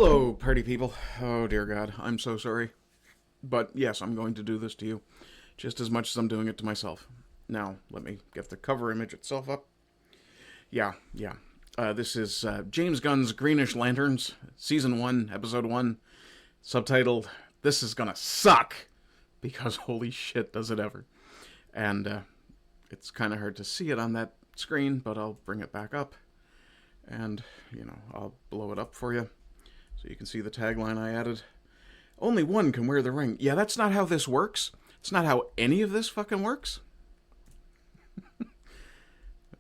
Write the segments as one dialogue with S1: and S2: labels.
S1: Hello, party people. Oh, dear God, I'm so sorry. But yes, I'm going to do this to you, just as much as I'm doing it to myself. Now, let me get the cover image itself up. Yeah. This is James Gunn's Greenish Lanterns, Season 1, Episode 1, subtitled, This Is Gonna Suck, because holy shit does it ever. And it's kind of hard to see it on that screen, but I'll bring it back up, and, I'll blow it up for you, so you can see the tagline I added. Only one can wear the ring. Yeah, that's not how this works. It's not how any of this fucking works. Let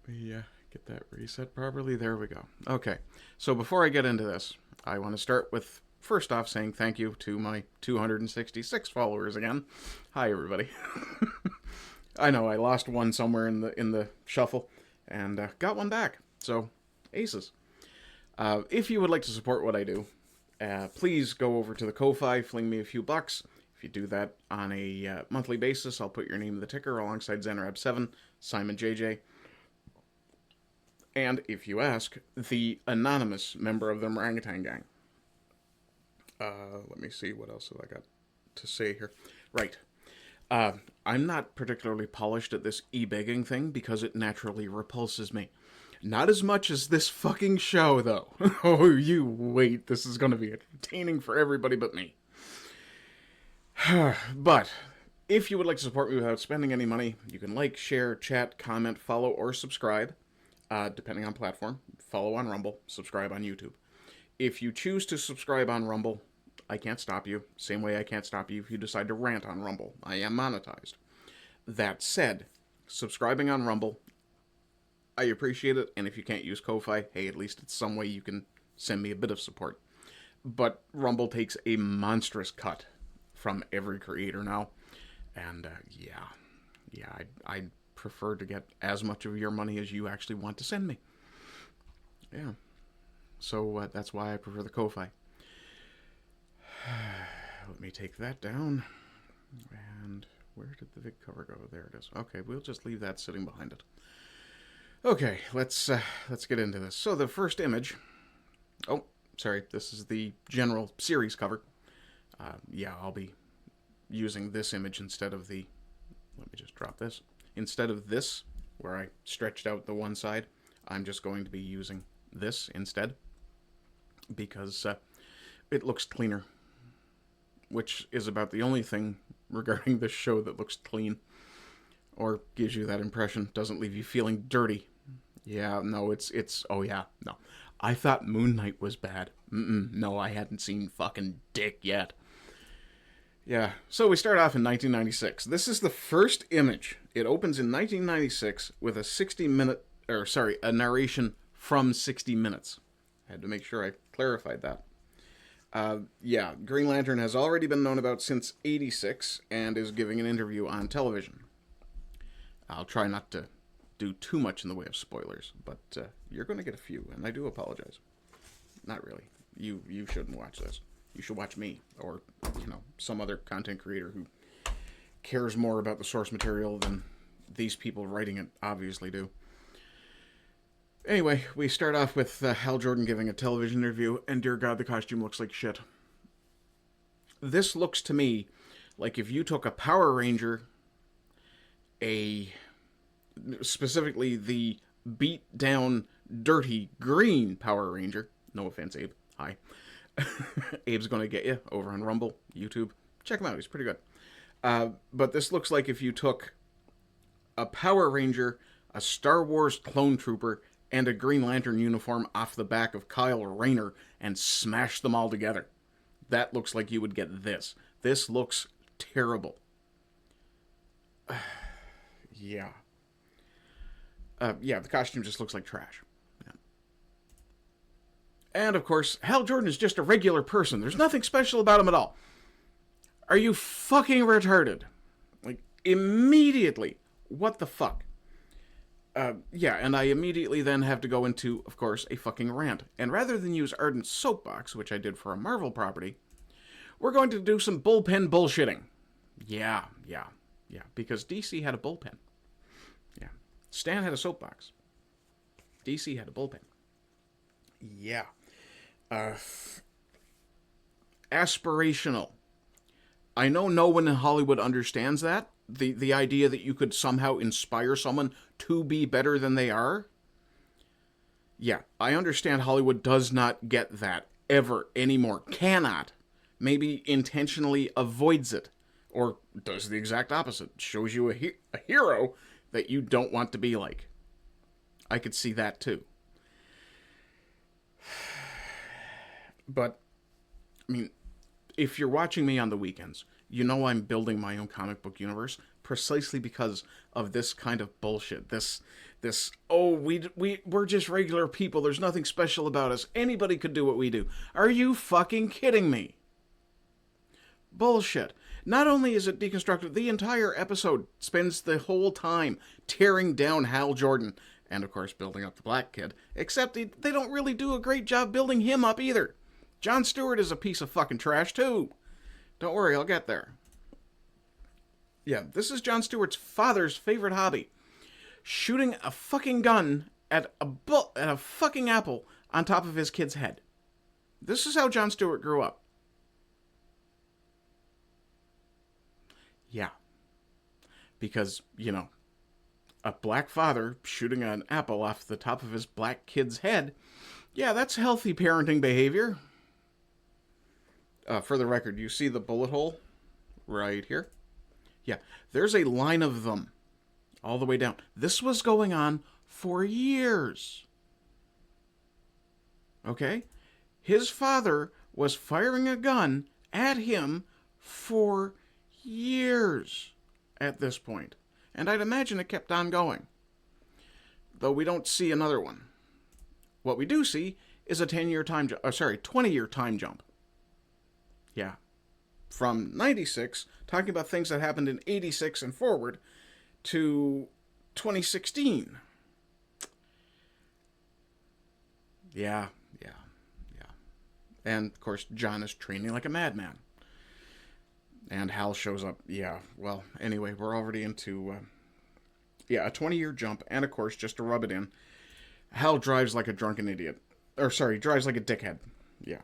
S1: me get that reset properly. There we go. Okay, so before I get into this, I want to start with, first off, saying thank you to my 266 followers again. Hi, everybody. I know, I lost one somewhere in the shuffle, and got one back. So, aces. If you would like to support what I do, please go over to the Ko-Fi, fling me a few bucks. If you do that on a monthly basis, I'll put your name in the ticker alongside Sn1Ep1, Simon JJ, and if you ask, the anonymous member of the Orangutan Gang. Let me see, what else have I got to say here? Right. I'm not particularly polished at this e-begging thing because it naturally repulses me. Not as much as this fucking show, though. Oh, you wait. This is going to be entertaining for everybody but me. But, if you would like to support me without spending any money, you can like, share, chat, comment, follow, or subscribe, depending on platform. Follow on Rumble, subscribe on YouTube. If you choose to subscribe on Rumble, I can't stop you. Same way I can't stop you if you decide to rant on Rumble. I am monetized. That said, subscribing on Rumble, I appreciate it, and if you can't use Ko-Fi, hey, at least it's some way you can send me a bit of support. But Rumble takes a monstrous cut from every creator now, and I'd prefer to get as much of your money as you actually want to send me. Yeah, so that's why I prefer the Ko-Fi. Let me take that down, and where did the big cover go? There it is. Okay, we'll just leave that sitting behind it. Okay, let's get into this. So the first image, oh, sorry, this is the general series cover. Yeah, I'll be using this image instead of the, let me just drop this. Instead of this, where I stretched out the one side, I'm just going to be using this instead, because it looks cleaner, which is about the only thing regarding this show that looks clean, or gives you that impression, doesn't leave you feeling dirty. Yeah, no, it's, oh yeah, no. I thought Moon Knight was bad. No, I hadn't seen fucking dick yet. Yeah, so we start off in 1996. This is the first image. It opens in 1996 with a narration from 60 Minutes. I had to make sure I clarified that. Yeah, Green Lantern has already been known about since 86 and is giving an interview on television. I'll try not to do too much in the way of spoilers, but you're going to get a few, and I do apologize. Not really. You shouldn't watch this. You should watch me, or, some other content creator who cares more about the source material than these people writing it obviously do. Anyway, we start off with Hal Jordan giving a television interview, and dear God, the costume looks like shit. This looks to me like if you took a Power Ranger, specifically the beat-down, dirty, green Power Ranger. No offense, Abe. Hi. Abe's going to get you over on Rumble, YouTube. Check him out. He's pretty good. But this looks like if you took a Power Ranger, a Star Wars clone trooper, and a Green Lantern uniform off the back of Kyle Rayner and smashed them all together. That looks like you would get this. This looks terrible. Yeah. Yeah, the costume just looks like trash. Yeah. And, of course, Hal Jordan is just a regular person. There's nothing special about him at all. Are you fucking retarded? Like, immediately. What the fuck? Yeah, and I immediately then have to go into, of course, a fucking rant. And rather than use Ardent's soapbox, which I did for a Marvel property, we're going to do some bullpen bullshitting. Yeah, because DC had a bullpen. Yeah. Stan had a soapbox. DC had a bullpen. Yeah. aspirational. I know no one in Hollywood understands that. The idea that you could somehow inspire someone to be better than they are. Yeah, I understand Hollywood does not get that ever anymore. Cannot. Maybe intentionally avoids it. Or does the exact opposite. Shows you a hero that you don't want to be like. I could see that too. But, I mean, if you're watching me on the weekends, you know I'm building my own comic book universe precisely because of this kind of bullshit. This we're just regular people. There's nothing special about us. Anybody could do what we do. Are you fucking kidding me? Bullshit. Not only is it deconstructed, the entire episode spends the whole time tearing down Hal Jordan and, of course, building up the black kid, except they don't really do a great job building him up either. Jon Stewart is a piece of fucking trash, too. Don't worry, I'll get there. Yeah, this is Jon Stewart's father's favorite hobby. Shooting a fucking gun at a fucking apple on top of his kid's head. This is how Jon Stewart grew up. Yeah. Because, you know, a black father shooting an apple off the top of his black kid's head, yeah, that's healthy parenting behavior. For the record, you see the bullet hole right here? Yeah, there's a line of them all the way down. This was going on for years. Okay? His father was firing a gun at him for years at this point. And I'd imagine it kept on going. Though we don't see another one. What we do see is a 20-year time jump. Yeah. From 96, talking about things that happened in 86 and forward, to 2016. Yeah. And, of course, John is training like a madman. And Hal shows up. Yeah, well, anyway, we're already into, a 20-year jump. And, of course, just to rub it in, Hal drives like a drunken idiot. Drives like a dickhead. Yeah.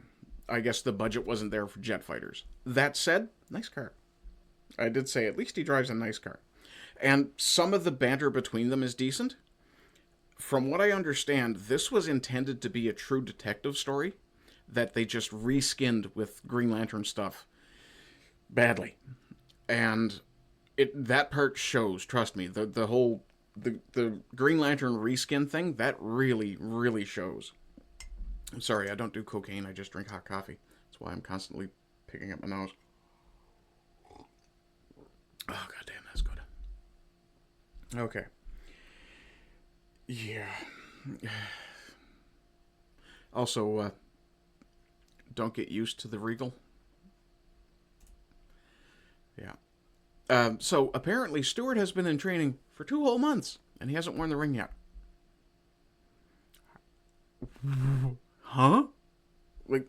S1: I guess the budget wasn't there for jet fighters. That said, nice car. I did say at least he drives a nice car. And some of the banter between them is decent. From what I understand, this was intended to be a true detective story that they just reskinned with Green Lantern stuff badly. And that part shows, trust me. The Green Lantern reskin thing, that really, really shows. I'm sorry, I don't do cocaine, I just drink hot coffee. That's why I'm constantly picking up my nose. Oh, goddamn, that's good. Okay. Yeah. Also, don't get used to the Regal. Yeah. So, apparently, Stewart has been in training for 2 whole months, and he hasn't worn the ring yet. Huh? Like,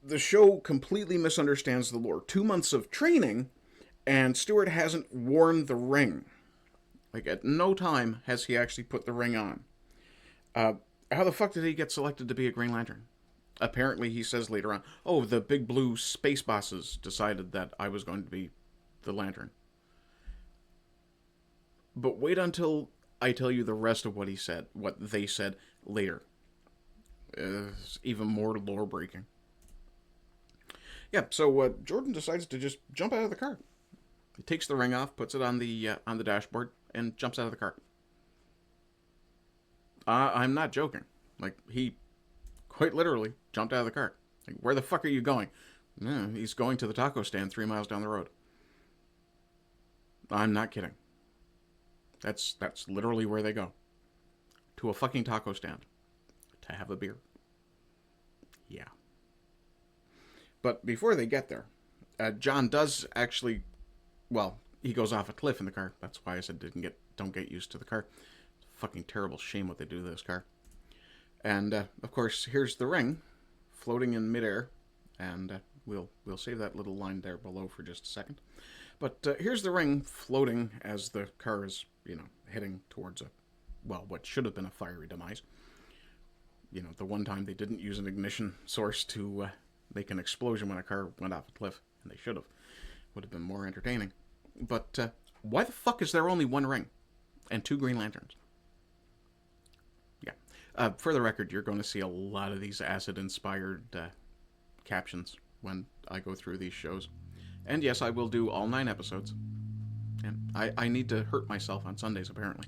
S1: the show completely misunderstands the lore. 2 months of training, and Stewart hasn't worn the ring. Like, at no time has he actually put the ring on. How the fuck did he get selected to be a Green Lantern? Apparently, he says later on, oh, the big blue space bosses decided that I was going to be the Lantern. But wait until I tell you the rest of what they said later. It's even more lore-breaking. Yeah, so Jordan decides to just jump out of the car. He takes the ring off, puts it on the dashboard, and jumps out of the car. I'm not joking. Like, he quite literally jumped out of the car. Like, where the fuck are you going? He's going to the taco stand 3 miles down the road. I'm not kidding. That's literally where they go. To a fucking taco stand. To have a beer. Yeah. But before they get there, John does actually, well, he goes off a cliff in the car. That's why I said don't get used to the car. It's a fucking terrible shame what they do to this car. And, of course, here's the ring floating in midair. And we'll save that little line there below for just a second. But here's the ring floating as the car is, heading towards what should have been a fiery demise. you know, the one time they didn't use an ignition source to make an explosion when a car went off a cliff, and they should have. Would have been more entertaining. But why the fuck is there only one ring and 2 Green Lanterns? Yeah. For the record, you're going to see a lot of these acid-inspired captions when I go through these shows. And yes, I will do all 9 episodes. And I need to hurt myself on Sundays, apparently.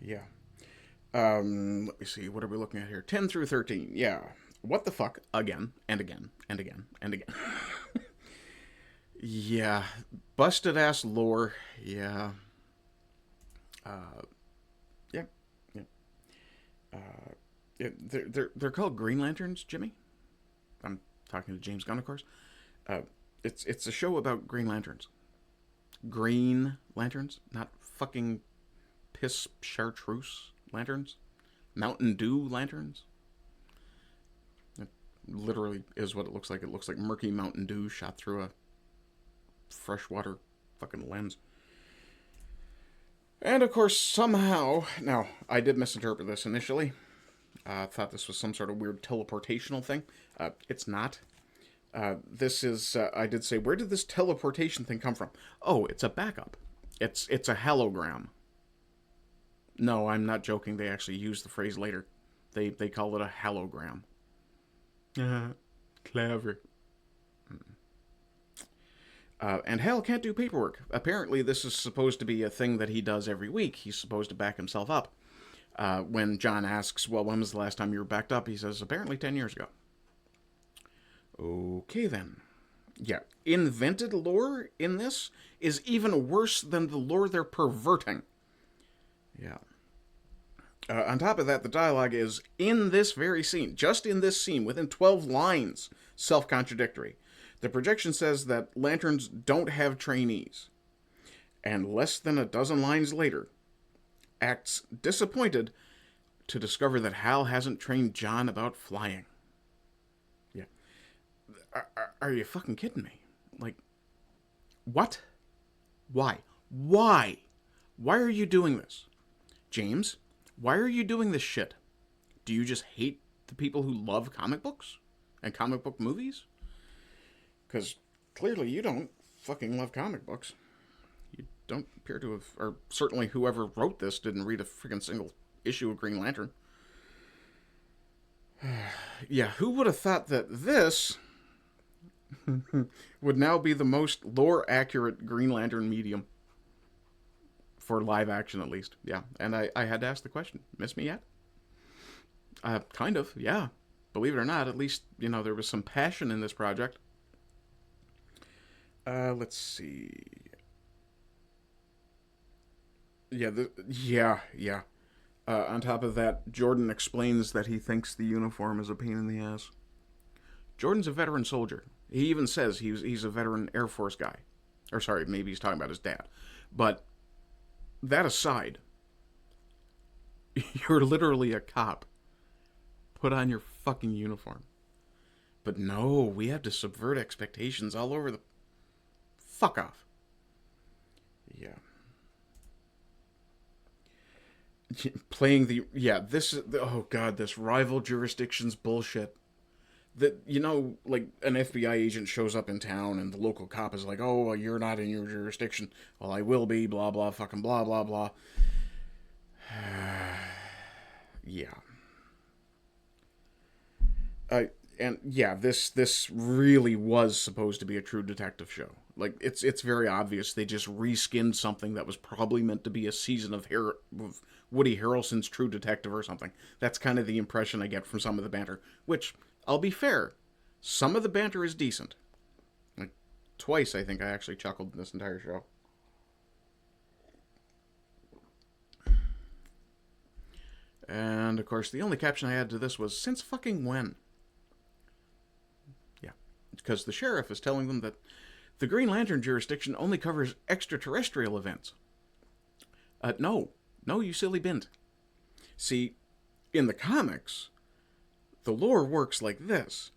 S1: Yeah. Let me see. What are we looking at here? 10 through 13. Yeah. What the fuck? Again, and again, and again, and again. Yeah. Busted ass lore. Yeah. Yeah. Yeah. They're called Green Lanterns, Jimmy. I'm talking to James Gunn, of course. It's a show about Green Lanterns. Green Lanterns, not fucking piss chartreuse lanterns. Mountain Dew lanterns. It literally is what it looks like. It looks like murky Mountain Dew shot through a freshwater fucking lens. And of course, somehow, now, I did misinterpret this initially. I thought this was some sort of weird teleportational thing. It's not. This is, I did say, where did this teleportation thing come from? Oh, it's a backup. It's a hologram. No, I'm not joking. They actually use the phrase later. They call it a hologram. Clever. And Hal can't do paperwork. Apparently, this is supposed to be a thing that he does every week. He's supposed to back himself up. When John asks, well, when was the last time you were backed up? He says, apparently 10 years ago. Okay, then. Yeah, invented lore in this is even worse than the lore they're perverting. Yeah. On top of that, the dialogue is, in this very scene, just in this scene, within 12 lines, self-contradictory. The projection says that lanterns don't have trainees. And less than a dozen lines later, acts disappointed to discover that Hal hasn't trained John about flying. Yeah. Are you fucking kidding me? Like, what? Why? Why? Why are you doing this? James, why are you doing this shit? Do you just hate the people who love comic books and comic book movies? Because clearly you don't fucking love comic books. You don't appear to have, or certainly whoever wrote this didn't read a freaking single issue of Green Lantern. Yeah, who would have thought that this would now be the most lore-accurate Green Lantern medium? For live action, at least. Yeah, and I had to ask the question, miss me yet? Kind of, yeah. Believe it or not, at least, you know, there was some passion in this project. Let's see. Yeah, yeah. On top of that, Jordan explains that he thinks the uniform is a pain in the ass. Jordan's a veteran soldier. He even says he's a veteran Air Force guy. Or sorry, maybe he's talking about his dad. But that aside, you're literally a cop. Put on your fucking uniform. But no, we have to subvert expectations all over the... Fuck off. Yeah. Playing the... Yeah, this is... Oh, God, this rival jurisdictions bullshit. That, you know, like, an FBI agent shows up in town and the local cop is like, oh, well, you're not in your jurisdiction. Well, I will be, blah, blah, fucking blah, blah, blah. Yeah. And, yeah, this really was supposed to be a True Detective show. Like, it's very obvious they just reskinned something that was probably meant to be a season of Woody Harrelson's True Detective or something. That's kind of the impression I get from some of the banter, which... I'll be fair, some of the banter is decent. Like, twice, I think, I actually chuckled in this entire show. And, of course, the only caption I had to this was, since fucking when? Yeah, because the sheriff is telling them that the Green Lantern jurisdiction only covers extraterrestrial events. No, you silly bint. See, in the comics... The lore works like this.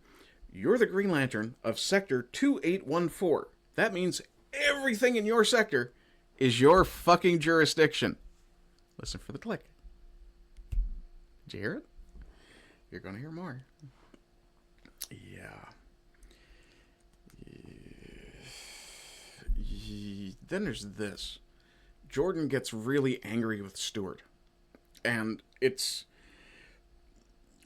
S1: You're the Green Lantern of Sector 2814. That means everything in your sector is your fucking jurisdiction. Listen for the click. Did you hear it? You're going to hear more. Yeah. Then there's this. Jordan gets really angry with Stuart. And it's...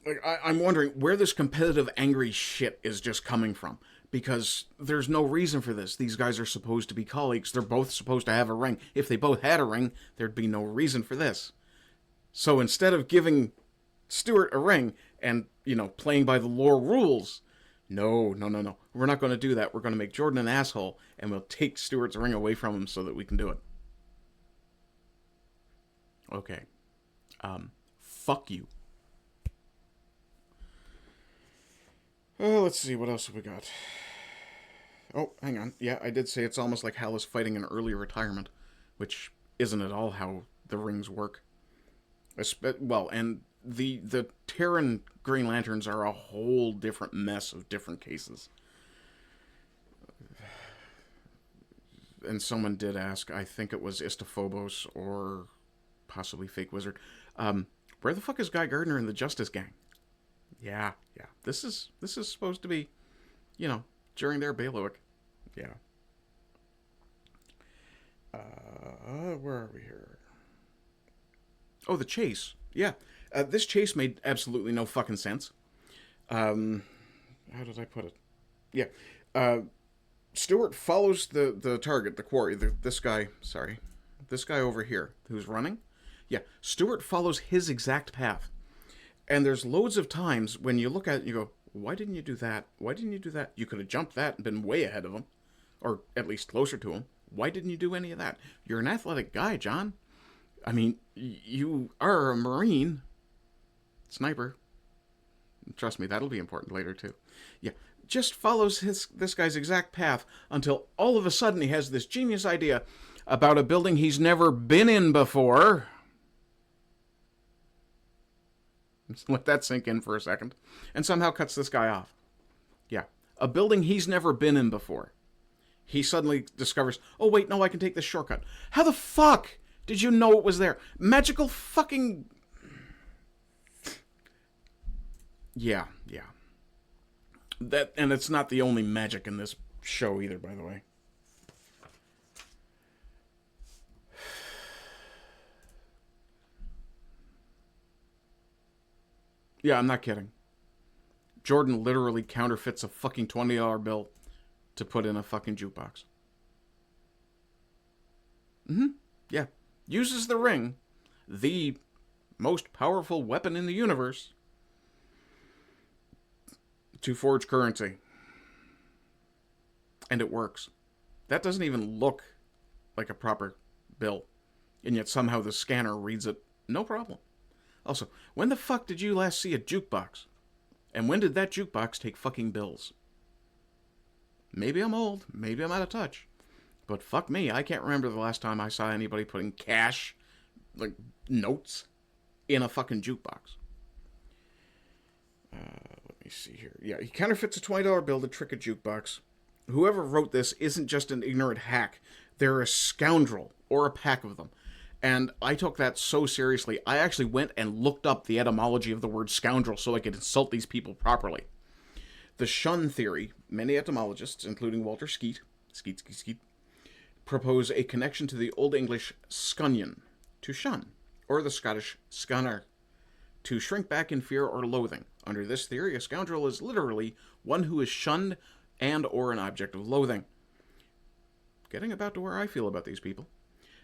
S1: like I'm wondering where this competitive angry shit is just coming from. Because there's no reason for this. These guys are supposed to be colleagues. They're both supposed to have a ring. If they both had a ring, there'd be no reason for this. So instead of giving Stuart a ring and, playing by the lore rules, no. We're not going to do that. We're going to make Jordan an asshole, and we'll take Stuart's ring away from him so that we can do it. Okay. Fuck you. Oh, let's see. What else have we got? Oh, hang on. Yeah, I did say it's almost like Hal is fighting an early retirement, which isn't at all how the rings work. Well, and the Terran Green Lanterns are a whole different mess of different cases. And someone did ask, I think it was Istophobos or possibly Fake Wizard, where the fuck is Guy Gardner and the Justice Gang? Yeah. This is supposed to be, during their bailiwick. Yeah. Where are we here? Oh, the chase. Yeah. This chase made absolutely no fucking sense. How did I put it? Yeah. Stuart follows the target, the quarry, this guy over here, who's running. Yeah. Stuart follows his exact path. And there's loads of times when you look at it and you go, why didn't you do that? Why didn't you do that? You could have jumped that and been way ahead of him. Or at least closer to him. Why didn't you do any of that? You're an athletic guy, John. I mean, you are a Marine. Sniper. Trust me, that'll be important later, too. Yeah, just follows this guy's exact path until all of a sudden he has this genius idea about a building he's never been in before. Let's let that sink in for a second. And somehow cuts this guy off. Yeah, a building he's never been in before. He suddenly discovers, oh wait, no, I can take this shortcut. How the fuck did you know it was there? Magical fucking... Yeah. And it's not the only magic in this show either, by the way. Yeah, I'm not kidding. Jordan literally counterfeits a fucking $20 bill to put in a fucking jukebox. Yeah. Uses the ring, the most powerful weapon in the universe, to forge currency. And it works. That doesn't even look like a proper bill. And yet somehow the scanner reads it no problem. Also, when the fuck did you last see a jukebox? And when did that jukebox take fucking bills? Maybe I'm old. Maybe I'm out of touch. But fuck me, I can't remember the last time I saw anybody putting cash, like notes, in a fucking jukebox. Let me see here. Yeah, he counterfeits a $20 bill to trick a jukebox. Whoever wrote this isn't just an ignorant hack. They're a scoundrel, or a pack of them. And I took that so seriously, I actually went and looked up the etymology of the word scoundrel so I could insult these people properly. The shun theory, many etymologists, including Walter Skeet, propose a connection to the Old English scunnion, to shun, or the Scottish scunner, to shrink back in fear or loathing. Under this theory, a scoundrel is literally one who is shunned and or an object of loathing. Getting about to where I feel about these people.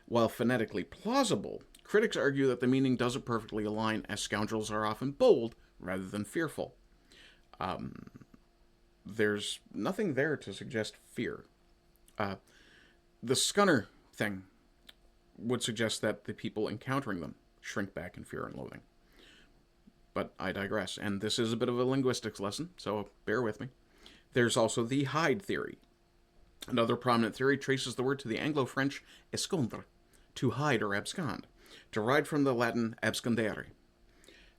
S1: While phonetically plausible, critics argue that the meaning doesn't perfectly align, as scoundrels are often bold rather than fearful. There's nothing there to suggest fear. The scunner thing would suggest that the people encountering them shrink back in fear and loathing. But I digress, and this is a bit of a linguistics lesson, so bear with me. There's also the hide theory. Another prominent theory traces the word to the Anglo-French escondre, to hide or abscond, derived from the Latin abscondere.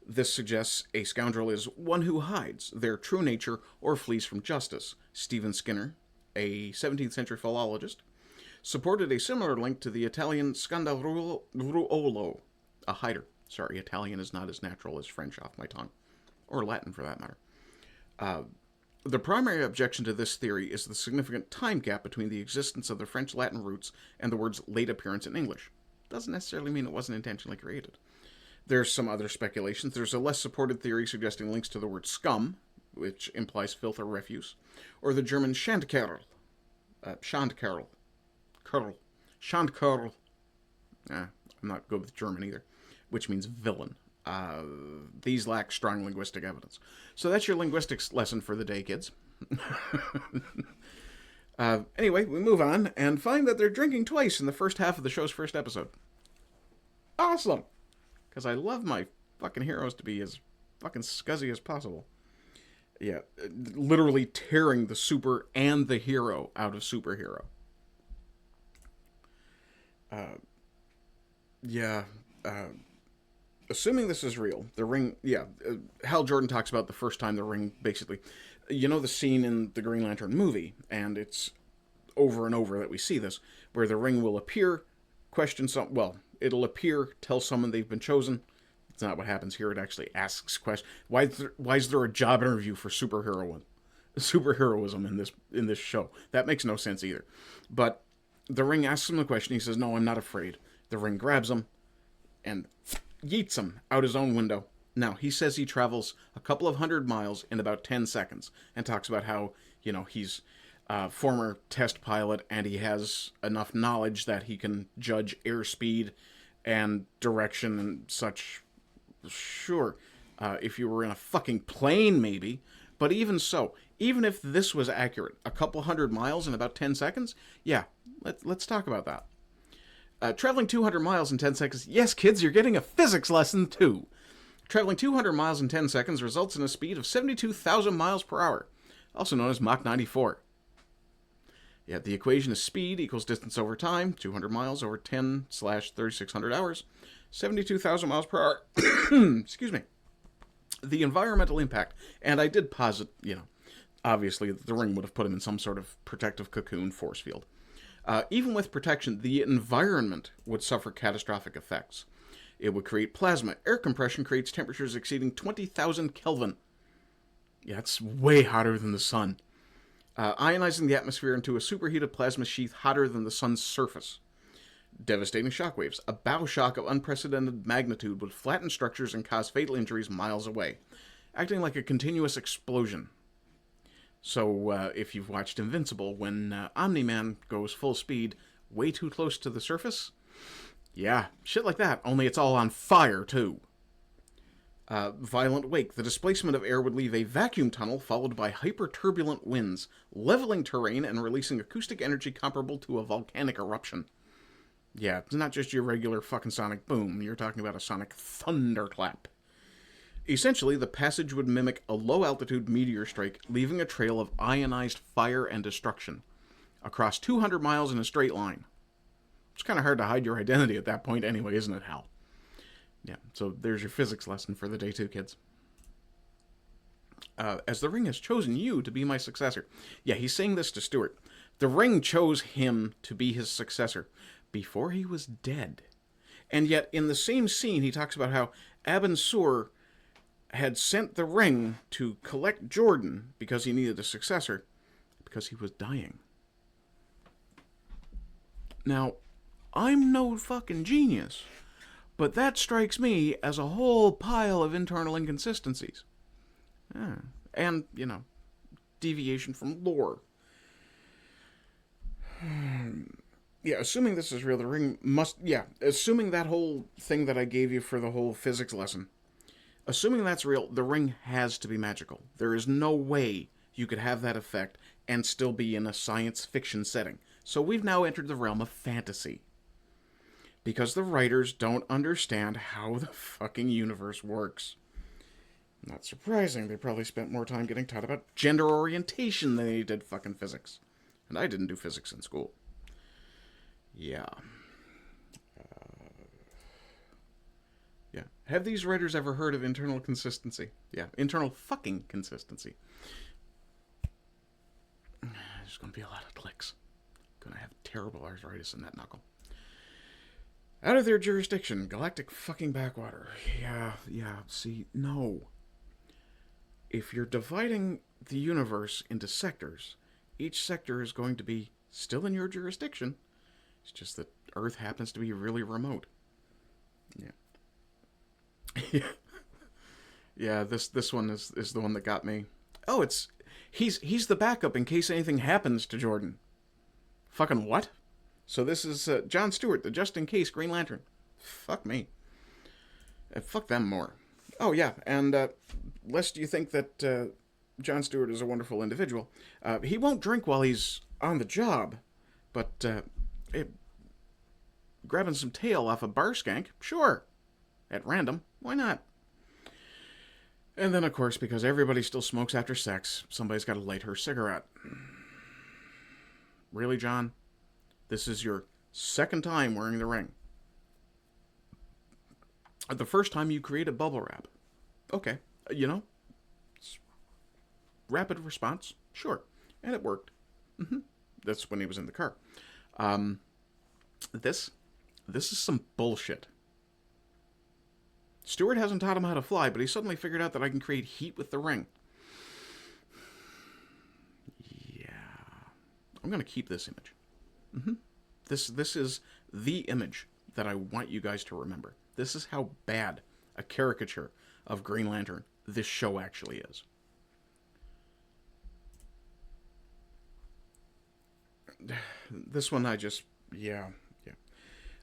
S1: This suggests a scoundrel is one who hides their true nature or flees from justice. Stephen Skinner, a 17th century philologist, supported a similar link to the Italian scandaruolo, a hider. Sorry, Italian is not as natural as French off my tongue. Or Latin, for that matter. The primary objection to this theory is the significant time gap between the existence of the French-Latin roots and the word's late appearance in English. Doesn't necessarily mean it wasn't intentionally created. There's some other speculations. There's a less supported theory suggesting links to the word scum, which implies filth or refuse, or the German Schandkerl. Schandkerl. Schandkerl. I'm not good with German either, which means villain. These lack strong linguistic evidence. So that's your linguistics lesson for the day, kids. Anyway, we move on and find that they're drinking twice in the first half of the show's first episode. Awesome! Because I love my fucking heroes to be as fucking scuzzy as possible. Yeah, literally tearing the super and the hero out of superhero. Assuming this is real, the ring, Hal Jordan talks about the first time the ring, basically, you know the scene in the Green Lantern movie, and it's over and over that we see this, where the ring will appear, it'll appear, tell someone they've been chosen. It's not what happens here. It actually asks questions. Why is there a job interview for superheroism in this show? That makes no sense either. But the ring asks him the question. He says, "No, I'm not afraid." The ring grabs him and yeets him out his own window. Now, he says he travels a couple of 100 miles in about 10 seconds and talks about how, he's a former test pilot and he has enough knowledge that he can judge airspeed and direction and such. Sure, if you were in a fucking plane, maybe. But even so, even if this was accurate, a couple 100 miles in about 10 seconds, yeah, let's talk about that. Traveling 200 miles in 10 seconds. Yes, kids, you're getting a physics lesson, too. Traveling 200 miles in 10 seconds results in a speed of 72,000 miles per hour, also known as Mach 94. Yeah, the equation is speed equals distance over time, 200 miles over 10/3600 hours, 72,000 miles per hour. Excuse me. The environmental impact, and I did posit, obviously the ring would have put him in some sort of protective cocoon force field. Even with protection, the environment would suffer catastrophic effects. It would create plasma. Air compression creates temperatures exceeding 20,000 Kelvin. Yeah, it's way hotter than the sun. Ionizing the atmosphere into a superheated plasma sheath hotter than the sun's surface. Devastating shockwaves. A bow shock of unprecedented magnitude would flatten structures and cause fatal injuries miles away, acting like a continuous explosion. So, if you've watched Invincible, when Omni-Man goes full speed way too close to the surface, yeah, shit like that, only it's all on fire, too. Violent wake. The displacement of air would leave a vacuum tunnel followed by hyper-turbulent winds, leveling terrain and releasing acoustic energy comparable to a volcanic eruption. Yeah, it's not just your regular fucking sonic boom, you're talking about a sonic thunderclap. Essentially, the passage would mimic a low-altitude meteor strike, leaving a trail of ionized fire and destruction across 200 miles in a straight line. It's kind of hard to hide your identity at that point anyway, isn't it, Hal? Yeah, so there's your physics lesson for the day 2, kids. As the ring has chosen you to be my successor. Yeah, he's saying this to Stuart. The ring chose him to be his successor before he was dead. And yet, in the same scene, he talks about how Abin Sur had sent the ring to collect Jordan because he needed a successor, because he was dying. Now, I'm no fucking genius, but that strikes me as a whole pile of internal inconsistencies. And, deviation from lore. Yeah, assuming this is real, the ring must... Yeah, assuming that whole thing that I gave you for the whole physics lesson, assuming that's real, the ring has to be magical. There is no way you could have that effect and still be in a science fiction setting. So we've now entered the realm of fantasy. Because the writers don't understand how the fucking universe works. Not surprising, they probably spent more time getting taught about gender orientation than they did fucking physics. And I didn't do physics in school. Yeah. Have these writers ever heard of internal consistency? Yeah, internal fucking consistency. There's going to be a lot of clicks. Going to have terrible arthritis in that knuckle. Out of their jurisdiction. Galactic fucking backwater. Yeah, see, no. If you're dividing the universe into sectors, each sector is going to be still in your jurisdiction. It's just that Earth happens to be really remote. Yeah. Yeah, this one is the one that got me. Oh, he's the backup in case anything happens to Jordan. Fucking what? So this is John Stewart, the just in case Green Lantern. Fuck me. Fuck them more. Oh yeah, and lest you think that John Stewart is a wonderful individual, he won't drink while he's on the job, but grabbing some tail off a bar skank, sure. At random, why not? And then, of course, because everybody still smokes after sex, somebody's got to light her cigarette. Really, John? This is your second time wearing the ring. The first time you created bubble wrap. Okay, rapid response, sure. And it worked. That's when he was in the car. This is some bullshit. Stewart hasn't taught him how to fly, but he suddenly figured out that I can create heat with the ring. Yeah. I'm going to keep this image. This is the image that I want you guys to remember. This is how bad a caricature of Green Lantern this show actually is. This one I just... Yeah.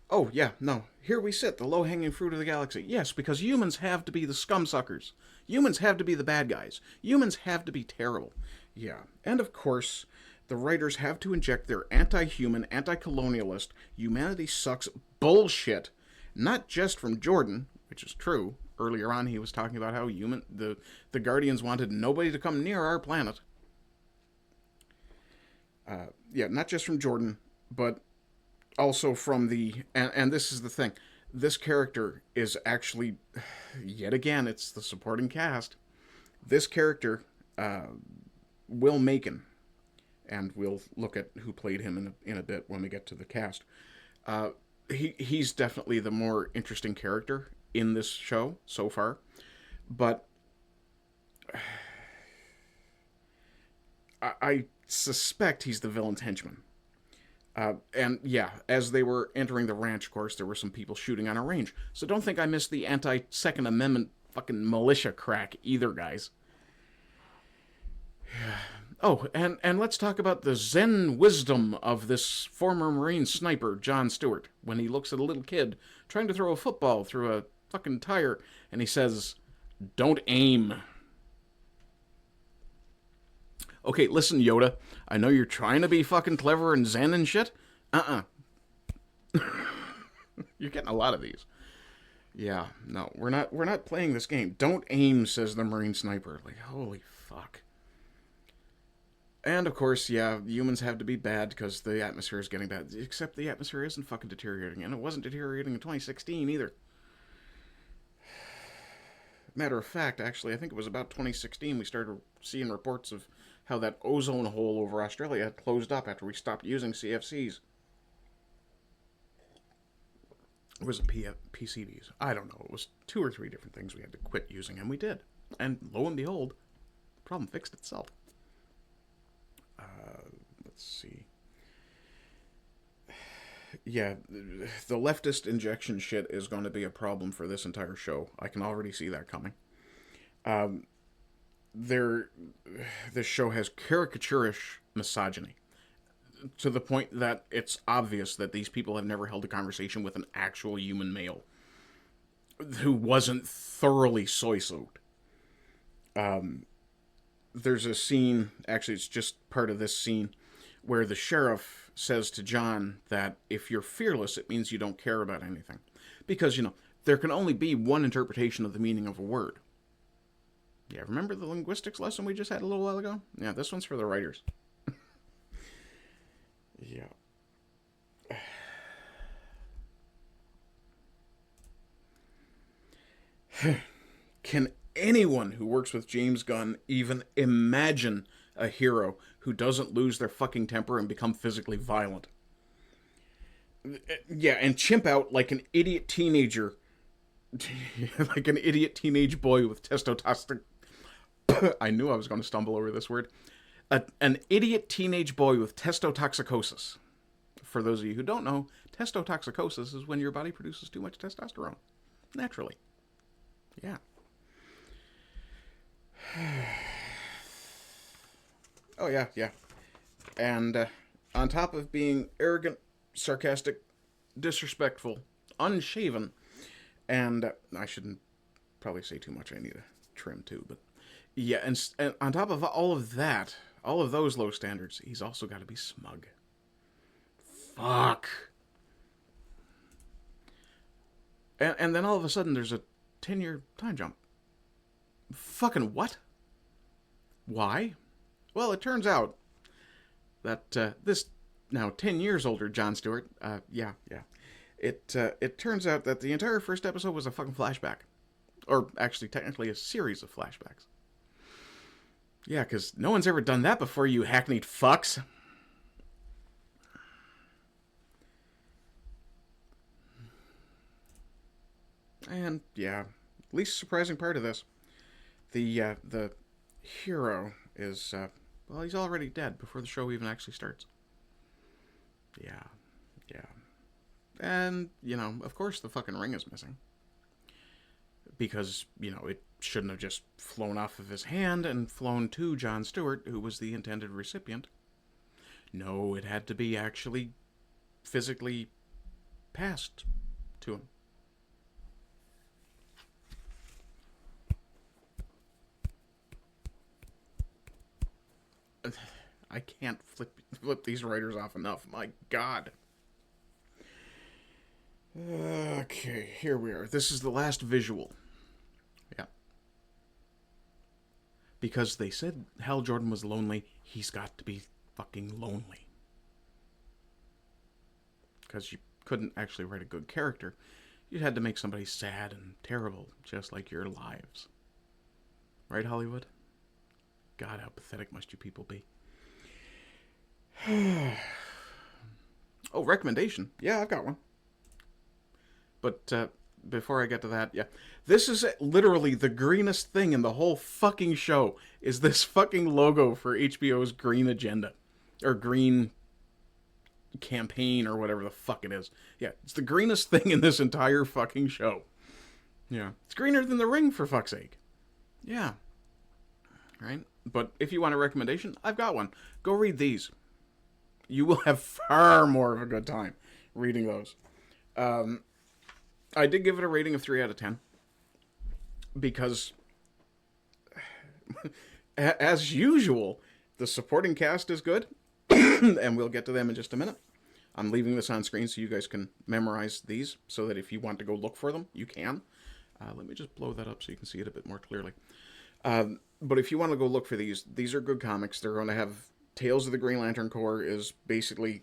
S1: Oh, yeah, no. Here we sit, the low-hanging fruit of the galaxy. Yes, because humans have to be the scumsuckers. Humans have to be the bad guys. Humans have to be terrible. Yeah. And, of course, the writers have to inject their anti-human, anti-colonialist, humanity sucks bullshit. Not just from Jordan, which is true. Earlier on, he was talking about how the Guardians wanted nobody to come near our planet. Yeah, not just from Jordan, but... also from and this is the thing, this character is actually, yet again, it's the supporting cast. This character, Will Macon, and we'll look at who played him in a bit when we get to the cast. He's definitely the more interesting character in this show so far, but I suspect he's the villain's henchman. And yeah, as they were entering the ranch, of course, there were some people shooting on a range. So don't think I missed the anti-Second Amendment fucking militia crack either, guys. Oh, and let's talk about the Zen wisdom of this former Marine sniper, John Stewart, when he looks at a little kid trying to throw a football through a fucking tire, and he says, "Don't aim." Okay, listen, Yoda. I know you're trying to be fucking clever and zen and shit. You're getting a lot of these. Yeah, no, we're not playing this game. Don't aim, says the Marine sniper. Like, holy fuck. And, of course, yeah, humans have to be bad because the atmosphere is getting bad. Except the atmosphere isn't fucking deteriorating. And it wasn't deteriorating in 2016 either. Matter of fact, actually, I think it was about 2016 we started seeing reports of how that ozone hole over Australia had closed up after we stopped using CFCs. Or was it PCBs? I don't know. It was 2 or 3 different things we had to quit using, and we did. And lo and behold, the problem fixed itself. Let's see. Yeah, the leftist injection shit is going to be a problem for this entire show. I can already see that coming. This show has caricaturish misogyny to the point that it's obvious that these people have never held a conversation with an actual human male who wasn't thoroughly soy-soaked. There's a scene, actually it's just part of this scene, where the sheriff says to John that if you're fearless, it means you don't care about anything. Because, there can only be one interpretation of the meaning of a word. Yeah, remember the linguistics lesson we just had a little while ago? Yeah, this one's for the writers. Yeah. Can anyone who works with James Gunn even imagine a hero who doesn't lose their fucking temper and become physically violent? Yeah, and chimp out like an idiot teenager. Like an idiot teenage boy with testotoxic... I knew I was going to stumble over this word. An idiot teenage boy with testotoxicosis. For those of you who don't know, testotoxicosis is when your body produces too much testosterone. Naturally. Yeah. Oh, yeah, yeah. And on top of being arrogant, sarcastic, disrespectful, unshaven, and I shouldn't probably say too much. I need a trim too, but yeah, and on top of all of that, all of those low standards, he's also got to be smug. Fuck. And then all of a sudden there's a 10-year time jump. Fucking what? Why? Well, it turns out that this now 10 years older Jon Stewart, it turns out that the entire first episode was a fucking flashback. Or actually, technically, a series of flashbacks. Yeah, because no one's ever done that before, you hackneyed fucks. And, yeah, least surprising part of this, the hero is, well, he's already dead before the show even actually starts. Yeah. And, of course the fucking ring is missing. Because, it shouldn't have just flown off of his hand and flown to Jon Stewart, who was the intended recipient. No, it had to be actually physically passed to him. I can't flip these writers off enough. My God. Okay, here we are. This is the last visual. Yeah. Because they said Hal Jordan was lonely, he's got to be fucking lonely. Because you couldn't actually write a good character. You had to make somebody sad and terrible, just like your lives. Right, Hollywood? God, how pathetic must you people be? Oh, recommendation. Yeah, I've got one. But before I get to that, yeah. This is literally the greenest thing in the whole fucking show, is this fucking logo for HBO's green agenda. Or green campaign, or whatever the fuck it is. Yeah, it's the greenest thing in this entire fucking show. Yeah. It's greener than the ring, for fuck's sake. Yeah. Right? But if you want a recommendation, I've got one. Go read these. You will have far more of a good time reading those. I did give it a rating of 3 out of 10. Because, as usual, the supporting cast is good. And we'll get to them in just a minute. I'm leaving this on screen so you guys can memorize these, so that if you want to go look for them, you can. Let me just blow that up so you can see it a bit more clearly. But if you want to go look for these are good comics. They're going to have Tales of the Green Lantern Corps is basically,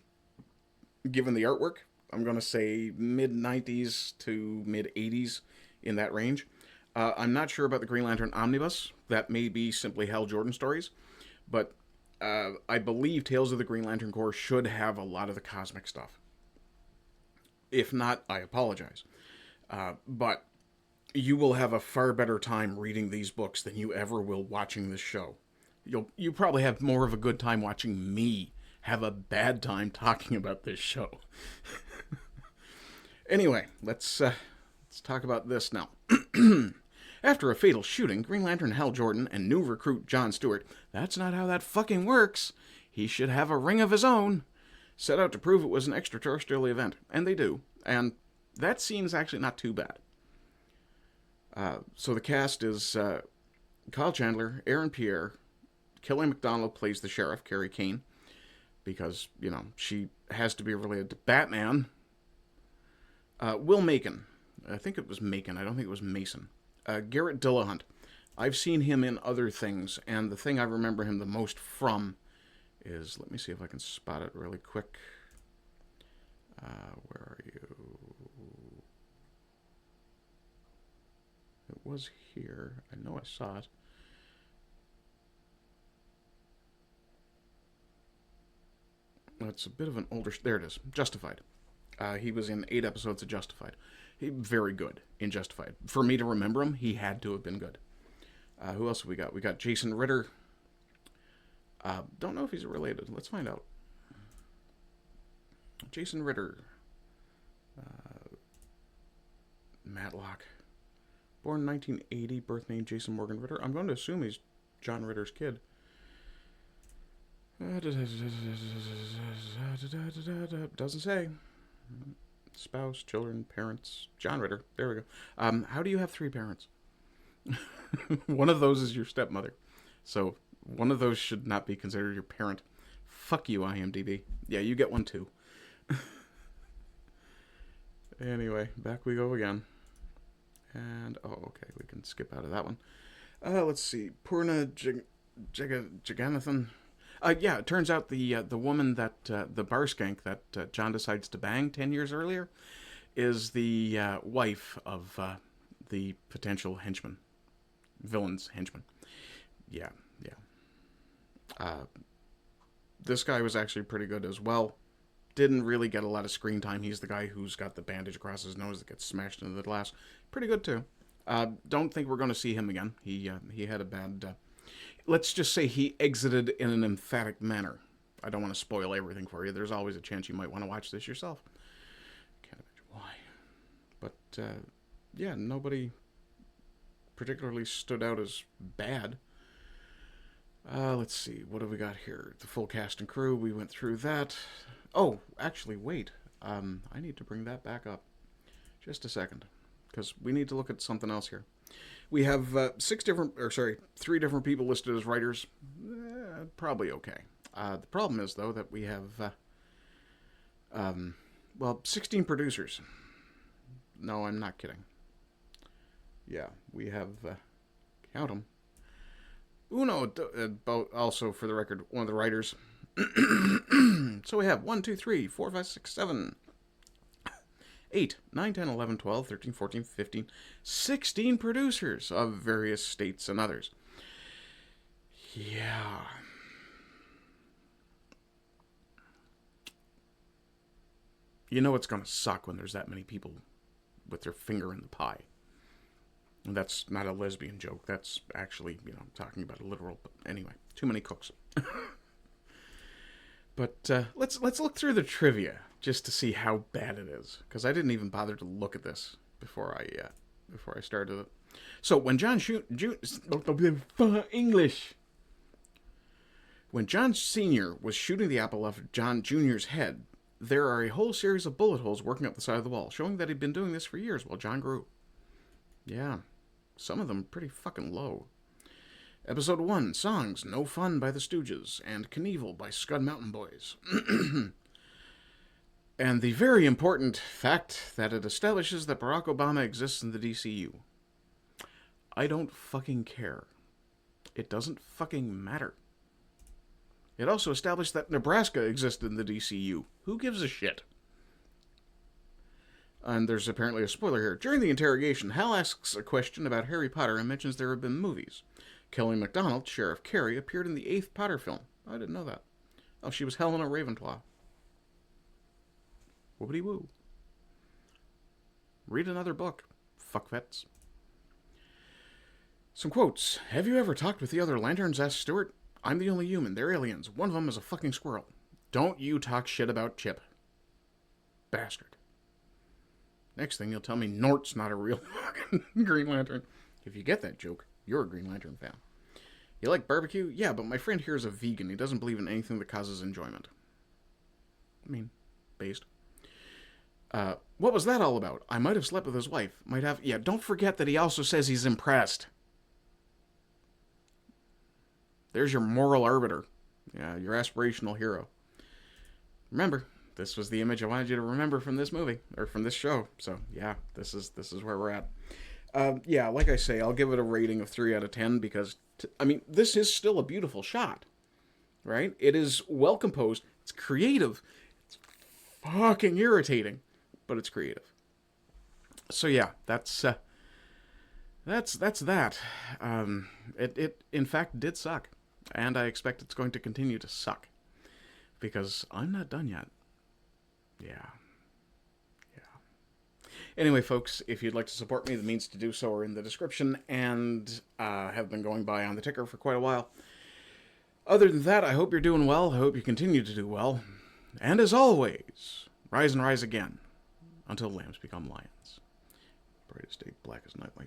S1: given the artwork, I'm going to say mid-90s to mid-80s, in that range. I'm not sure about the Green Lantern Omnibus. That may be simply Hal Jordan stories. But I believe Tales of the Green Lantern Corps should have a lot of the cosmic stuff. If not, I apologize. But you will have a far better time reading these books than you ever will watching this show. You probably have more of a good time watching me have a bad time talking about this show. Anyway, let's talk about this now. After a fatal shooting, Green Lantern Hal Jordan and new recruit Jon Stewart, that's not how that fucking works. He should have a ring of his own. Set out to prove it was an extraterrestrial event, and they do. And that scene's actually not too bad. So the cast is Kyle Chandler, Aaron Pierre, Kelly MacDonald plays the sheriff, Carrie Kane, because, she has to be related to Batman. Will Macon. I think it was Macon. I don't think it was Mason. Garrett Dillahunt. I've seen him in other things, and the thing I remember him the most from is, let me see if I can spot it really quick. Where are you? It was here. I know I saw it. It's a bit of an older... There it is. Justified. He was in 8 episodes of Justified. Very good in Justified. For me to remember him, he had to have been good. Who else have we got? We got Jason Ritter. Don't know if he's related. Let's find out. Jason Ritter. Matlock. Born 1980, birth name Jason Morgan Ritter. I'm going to assume he's John Ritter's kid. Doesn't say. Spouse, children, parents. John Ritter. There we go. How do you have 3 parents? One of those is your stepmother. So one of those should not be considered your parent. Fuck you, IMDb. Yeah, you get one too. Anyway, back we go again. And, oh, okay, we can skip out of that one. Let's see. Purna Jagannathan. Yeah, it turns out the woman that, the bar skank that John decides to bang 10 years earlier is the wife of the potential henchman. Villain's henchman. Yeah. This guy was actually pretty good as well. Didn't really get a lot of screen time. He's the guy who's got the bandage across his nose that gets smashed into the glass. Pretty good, too. Don't think we're going to see him again. He had a bad... let's just say he exited in an emphatic manner. I don't want to spoil everything for you. There's always a chance you might want to watch this yourself. Can't imagine why. But, yeah, nobody particularly stood out as bad. Let's see. What have we got here? The full cast and crew. We went through that. Oh, actually, wait. I need to bring that back up. Just a second. Because we need to look at something else here. We have 3 different people listed as writers. Probably okay. The problem is, though, that we have, 16 producers. No, I'm not kidding. Yeah, we have, count them. Uno, also, for the record, one of the writers. So we have 1, 2, 3, 4, 5, 6, 7, 8, 9, 10, 11, 12, 13, 14, 15, 16 producers of various states and others. Yeah. You know it's going to suck when there's that many people with their finger in the pie. And that's not a lesbian joke. That's actually, talking about a literal... But anyway, too many cooks. But let's look through the trivia just to see how bad it is, because I didn't even bother to look at this before I started it. So when when John Sr. was shooting the apple off John Jr.'s head, there are a whole series of bullet holes working up the side of the wall, showing that he'd been doing this for years while John grew. Yeah, some of them pretty fucking low. Episode 1, songs No Fun by the Stooges and Knievel by Scud Mountain Boys. And the very important fact that it establishes that Barack Obama exists in the DCU. I don't fucking care. It doesn't fucking matter. It also established that Nebraska existed in the DCU. Who gives a shit? And there's apparently a spoiler here. During the interrogation, Hal asks a question about Harry Potter and mentions there have been movies. Kelly MacDonald, Sheriff Carey, appeared in the 8th Potter film. I didn't know that. Oh, she was Helena Ravenclaw. Whoopity-woo. Read another book, fuckfets. Some quotes. Have you ever talked with the other Lanterns? Asked Stewart. I'm the only human. They're aliens. One of them is a fucking squirrel. Don't you talk shit about Chip. Bastard. Next thing you'll tell me Nort's not a real fucking Green Lantern. If you get that joke, you're a Green Lantern fan. You like barbecue? Yeah, but my friend here is a vegan. He doesn't believe in anything that causes enjoyment. I mean, based. What was that all about? I might have slept with his wife. Might have... Yeah, don't forget that he also says he's impressed. There's your moral arbiter. Yeah, your aspirational hero. Remember, this was the image I wanted you to remember from this movie, or from this show. So, yeah, this is where we're at. Yeah, like I say, I'll give it a rating of 3 out of 10 because, this is still a beautiful shot, right? It is well composed. It's creative. It's fucking irritating, but it's creative. So yeah, that's that. It in fact did suck, and I expect it's going to continue to suck because I'm not done yet. Yeah. Anyway, folks, if you'd like to support me, the means to do so are in the description and have been going by on the ticker for quite a while. Other than that, I hope you're doing well. I hope you continue to do well. And as always, rise and rise again until lambs become lions. Brightest day, blackest night, my